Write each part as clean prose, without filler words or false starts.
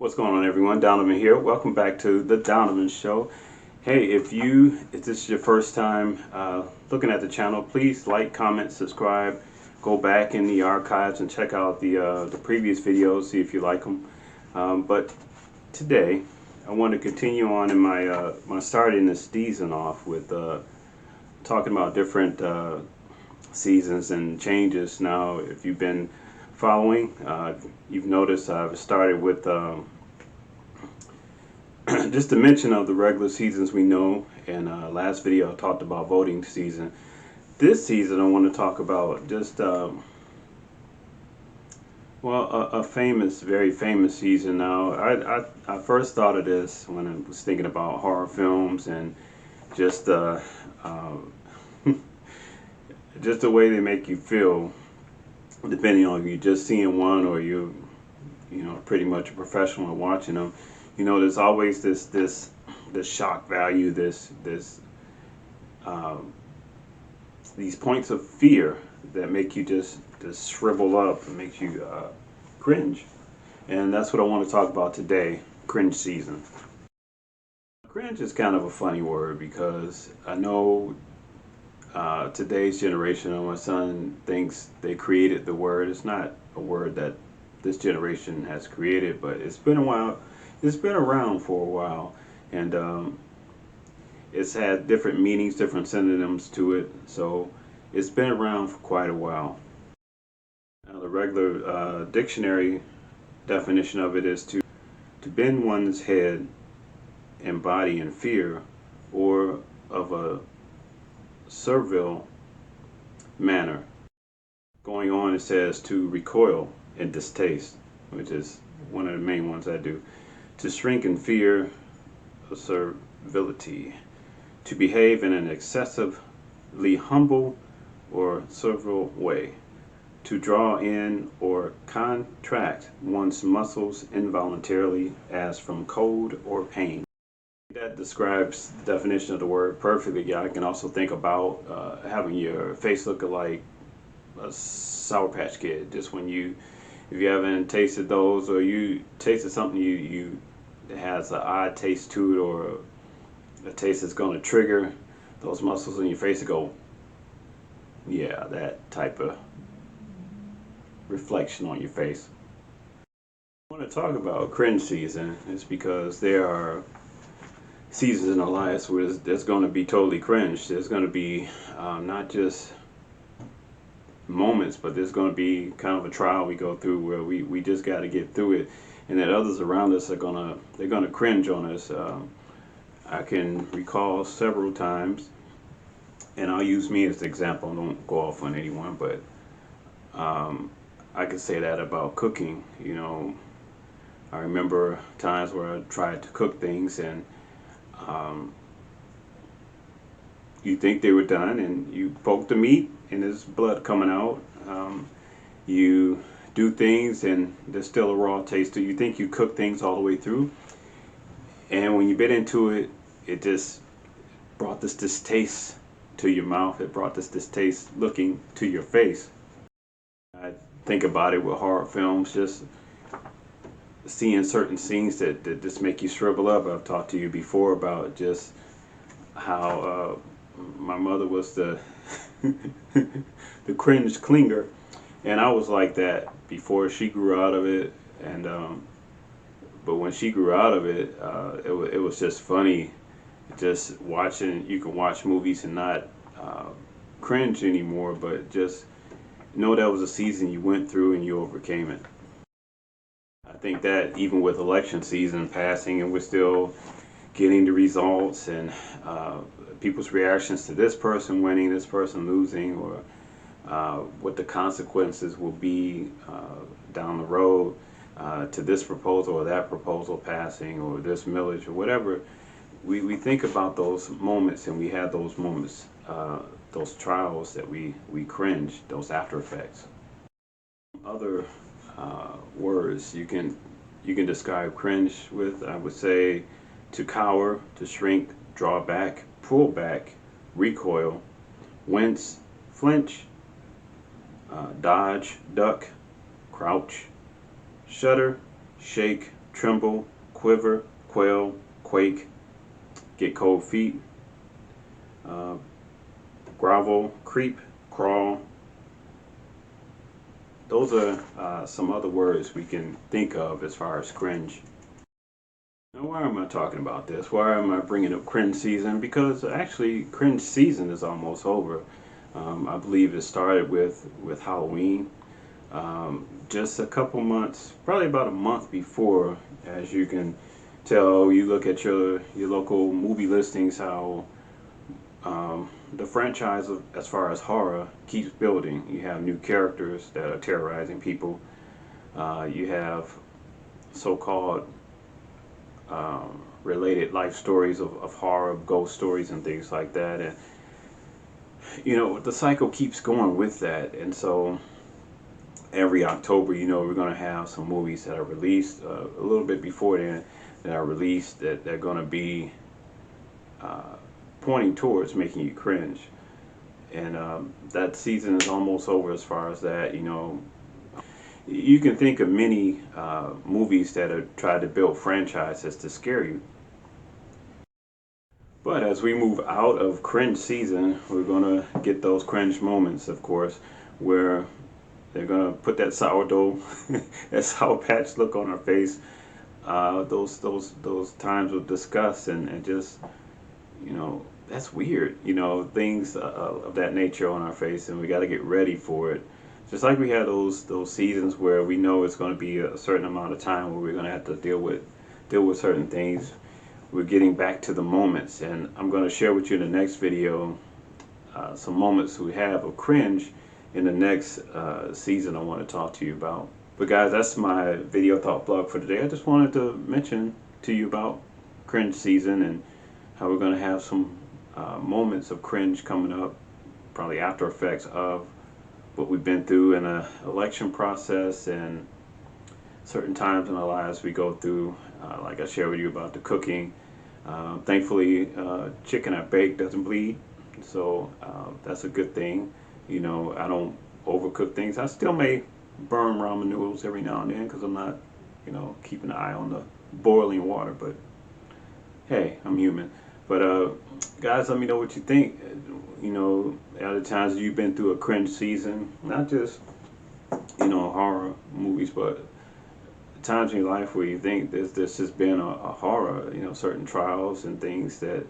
What's going on, everyone? Donovan here. Welcome back to the Donovan Show. Hey, if this is your first time looking at the channel, please like, comment, subscribe. Go back in the archives and check out the previous videos, see if you like them. But today, I want to continue on in my starting this season off with talking about different seasons and changes. Now, if you've been following, you've noticed I've started with just a mention of the regular seasons we know. In last video I talked about voting season. This season I want to talk about just a very famous season. Now I first thought of this when I was thinking about horror films and just just the way they make you feel, depending on if you're just seeing one or you know pretty much a professional at watching them. You know, there's always this shock value, these points of fear that make you just shrivel up and makes you cringe. And that's what I want to talk about today, cringe season. Cringe is kind of a funny word because I know today's generation, my son thinks they created the word. It's not a word that this generation has created, but it's been a while. It's been around for a while, and it's had different meanings, different synonyms to it, so it's been around for quite a while. Now, the regular dictionary definition of it is to bend one's head and body in fear or of a servile manner. Going on, it says to recoil in distaste, which is one of the main ones I do. To shrink in fear of servility, to behave in an excessively humble or servile way, to draw in or contract one's muscles involuntarily as from cold or pain. That describes the definition of the word perfectly. Yeah, I can also think about having your face look like a Sour Patch Kid. Just when if you haven't tasted those, or you tasted something that has an odd taste to it, or a taste that's going to trigger those muscles in your face to go, yeah, that type of reflection on your face. I want to talk about cringe season. It's because there are seasons in our lives where there's going to be totally cringe. There's going to be not just moments, but there's going to be kind of a trial we go through where we just got to get through it, and that others around us they're gonna cringe on us. I can recall several times, and I'll use me as the example. I don't go off on anyone, but I could say that about cooking. You know, I remember times where I tried to cook things and you think they were done, and you poke the meat and there's blood coming out. You do things and there's still a raw taste to it. You think you cook things all the way through, and when you bit into it, it just brought this distaste to your mouth. It brought this distaste looking to your face. I think about it with horror films, just seeing certain scenes that just make you shrivel up. I've talked to you before about just how my mother was the the cringe clinger, and I was like that before she grew out of it. And but when she grew out of it, it was just funny, just watching. You can watch movies and not cringe anymore, but just know that was a season you went through and you overcame it. I think that even with election season passing and we're still getting the results and people's reactions to this person winning, this person losing, or what the consequences will be down the road to this proposal or that proposal passing, or this millage or whatever. We think about those moments, and we have those moments, those trials that we cringe, those after effects. Other words you can describe cringe with, I would say, to cower, to shrink, draw back, pull back, recoil, wince, flinch, dodge, duck, crouch, shudder, shake, tremble, quiver, quail, quake, get cold feet, uh, grovel, creep, crawl. Those are some other words we can think of as far as cringe. Now, why am I talking about this? Why am I bringing up cringe season? Because actually, cringe season is almost over. I believe it started with Halloween. Just a couple months, probably about a month before, as you can tell, you look at your local movie listings, how the franchise as far as horror keeps building. You have new characters that are terrorizing people. You have so-called related life stories of horror, ghost stories, and things like that. And you know, the cycle keeps going with that. And so every October, you know, we're going to have some movies that are released a little bit before then, that are released, that they're going to be pointing towards making you cringe. And that season is almost over as far as that. You know, you can think of many movies that have tried to build franchises to scare you. But as we move out of cringe season, we're going to get those cringe moments, of course, where they're going to put that sourdough, that sour patch look on our face, those times of disgust and just, you know, that's weird, you know, things of that nature on our face, and we got to get ready for it. Just like we had those seasons where we know it's going to be a certain amount of time where we're going to have to deal with certain things. We're getting back to the moments, and I'm going to share with you in the next video some moments we have of cringe in the next season I want to talk to you about. But guys, that's my video thought blog for today. I just wanted to mention to you about cringe season and how we're going to have some moments of cringe coming up, probably after effects of what we've been through in an election process and certain times in our lives we go through, like I shared with you about the cooking. Thankfully, chicken I bake doesn't bleed, so that's a good thing. You know, I don't overcook things. I still may burn ramen noodles every now and then because I'm not, you know, keeping an eye on the boiling water, but hey, I'm human. But guys, let me know what you think. You know, other times you've been through a cringe season, not just, you know, horror movies, but times in your life where you think this has been a horror, you know, certain trials and things that,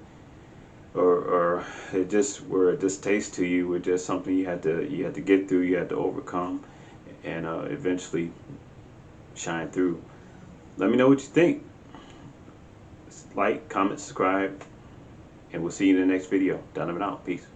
or it just were a distaste to you, were just something you had to get through, you had to overcome, and eventually shine through. Let me know what you think. Like, comment, subscribe, and we'll see you in the next video. Donovan out. Peace.